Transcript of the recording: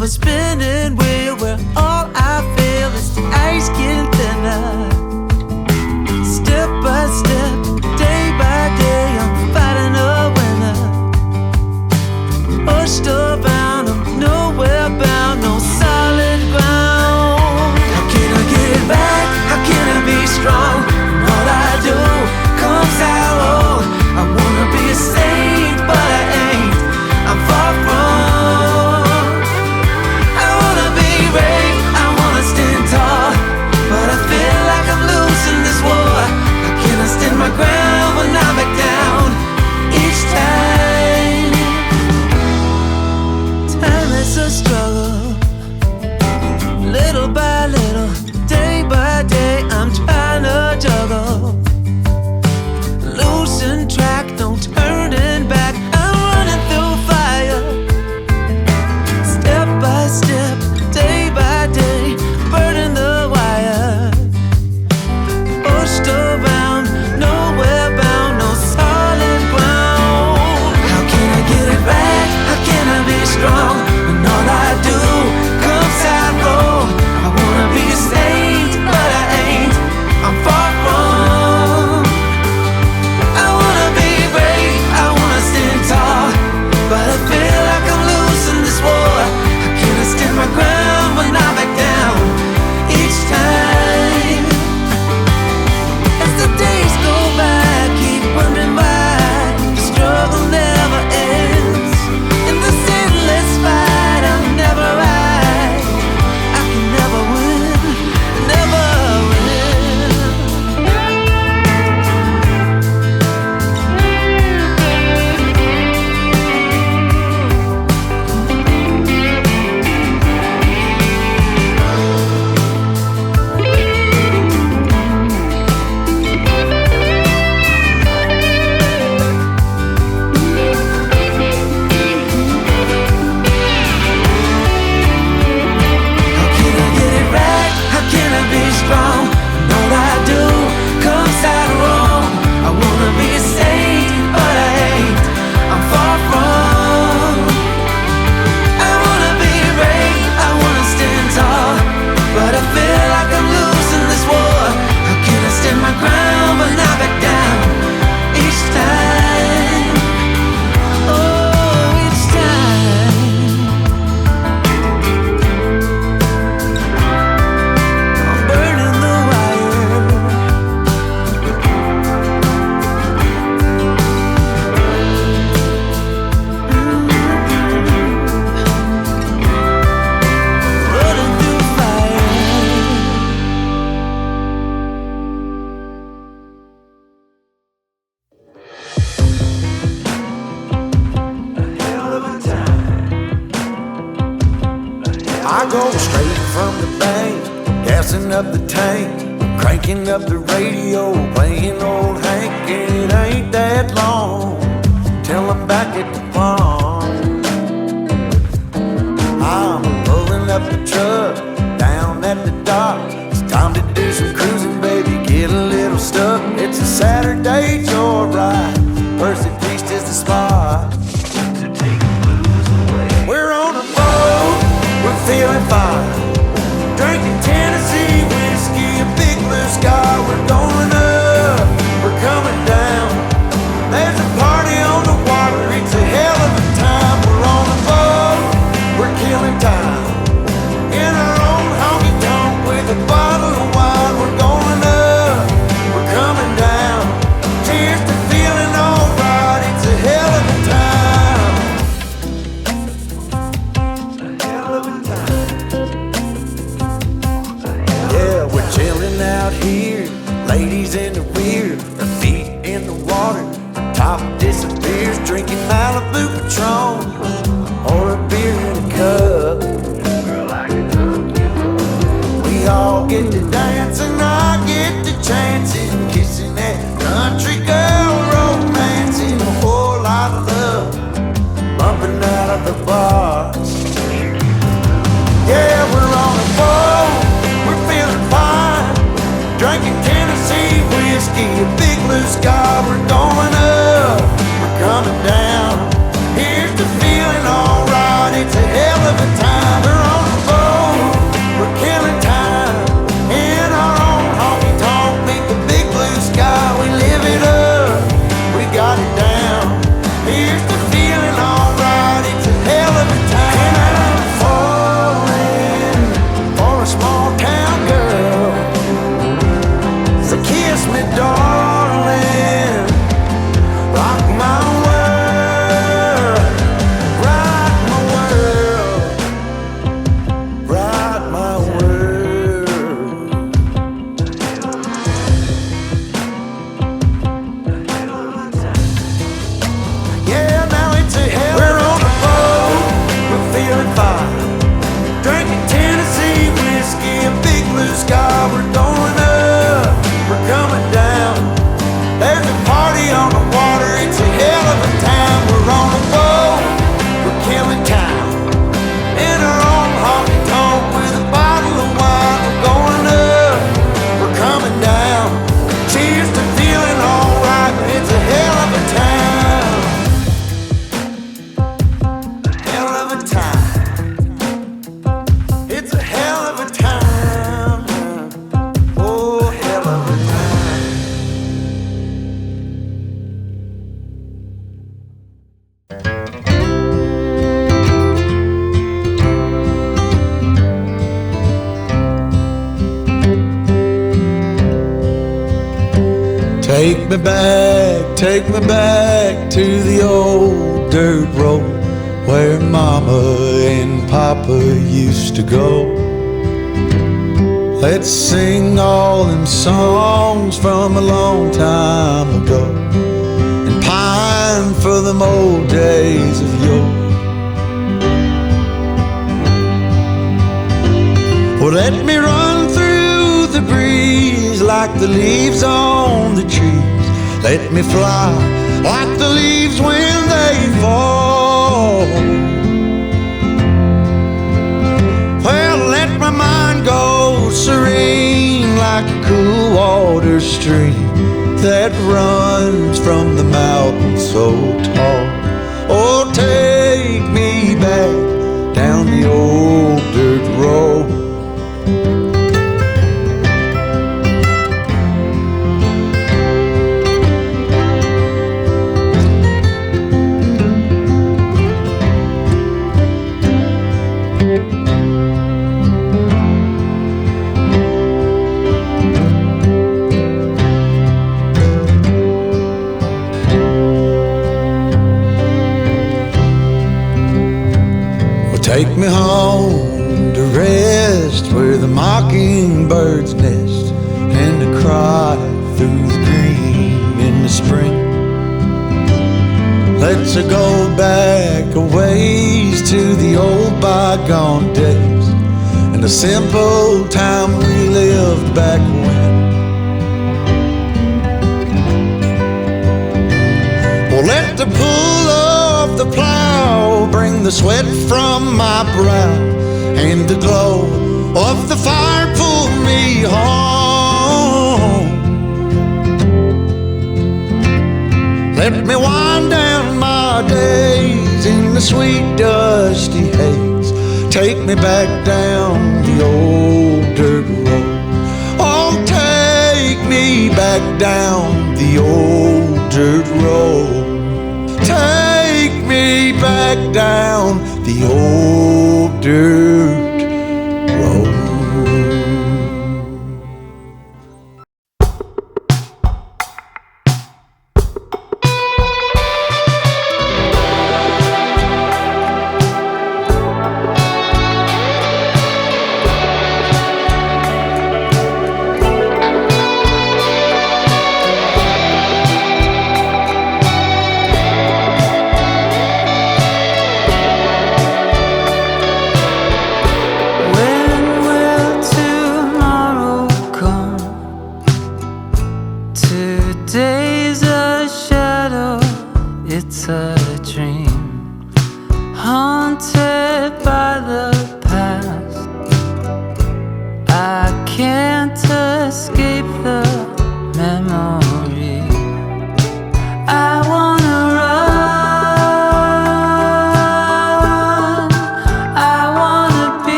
of a spinning wheel where all I feel is the ice getting thinner. Step by step, day by day, I'm fighting a winner. Pushed around, I'm nowhere bound, no solid ground. How can I get it back? How can I be strong? And all I do comes out wrong. I wanna be a saint, but I ain't. I'm far from. I wanna be brave, I wanna stand tall, but I feel like I'm losing this war. How can I stand my ground when I back down each time? Time is a struggle, little by little, day by day, I'm trying to juggle. Losing track, no turning back, I'm running through fire. Step by step, day by day, burning the wire. Pushed around, nowhere bound, no solid ground. How can I get it back? How can I be strong when all I do comes out wrong? I wanna be a saint, but I ain't. I'm far from. I wanna be brave, I wanna stand tall, but I feel like I'm losing this war. How can I stand my ground when I back down each time? As the days go by, I keep wondering why the struggle never ends. In this endless fight, I'm never right. I can never win, never win. How can I get it right? How can I be strong when all I do comes out wrong? I wanna be a saint, but I ain't. I'm far from. I wanna be brave, I wanna stand tall, but I feel like I'm losing this war. How can I stand my ground when I back down each time? Oh, each time. I'm burning the wire. Running through fire. I go straight from the bank, gassing up the tank, cranking up the radio, playing old Hank. It ain't that long till I'm back at the pond. I'm pulling up the truck down at the dock. It's time to do some cruising, baby, get a little stuck. It's a Saturday joyride, Percy Beast is the spot. We're on a boat, we're feeling fine, drinking Tennessee whiskey, a big blue sky. We're going up, we're coming down. There's a party on the water, it's a hell of a time. We're on a boat, we're killing time, in our own honky tonk with a bottle of wine. We're going up, we're coming down. Cheers to feeling alright, it's a hell of a time. Yeah, we're chilling out here, ladies in the rear, our feet in the water, our top disappears, drinking Malibu Patron or a beer in a cup. We all get to dance and I get to chancing, kissing that country girl, romancing, a whole lot of love, bumping out of the bars. Yeah, we're on a boat, we're feeling fine, drinking Tennessee whiskey, a big blue sky. We're going up, we're coming down. Take me back to the old dirt road where Mama and Papa used to go. Let's sing all them songs from a long time ago and pine for them old days of yore. Well, let me run through the breeze like the leaves on the trees. Let me fly like the leaves when they fall. Well, let my mind go serene like a cool water stream that runs from the mountain so tall. Oh, take me back down the old dirt road. Take me home to rest where the mockingbirds nest and to cry through the green in the spring. Let's go back a ways to the old bygone days and the simple time we lived back when. Well, let the pull of the plow bring the sweat from my brow and the glow of the fire pull me home. Let me wind down my days in the sweet dusty haze. Take me back down the old dirt road. Oh, take me back down the old dirt road. Take me back down the old dirt road. Today's a shadow, it's a dream, haunted by the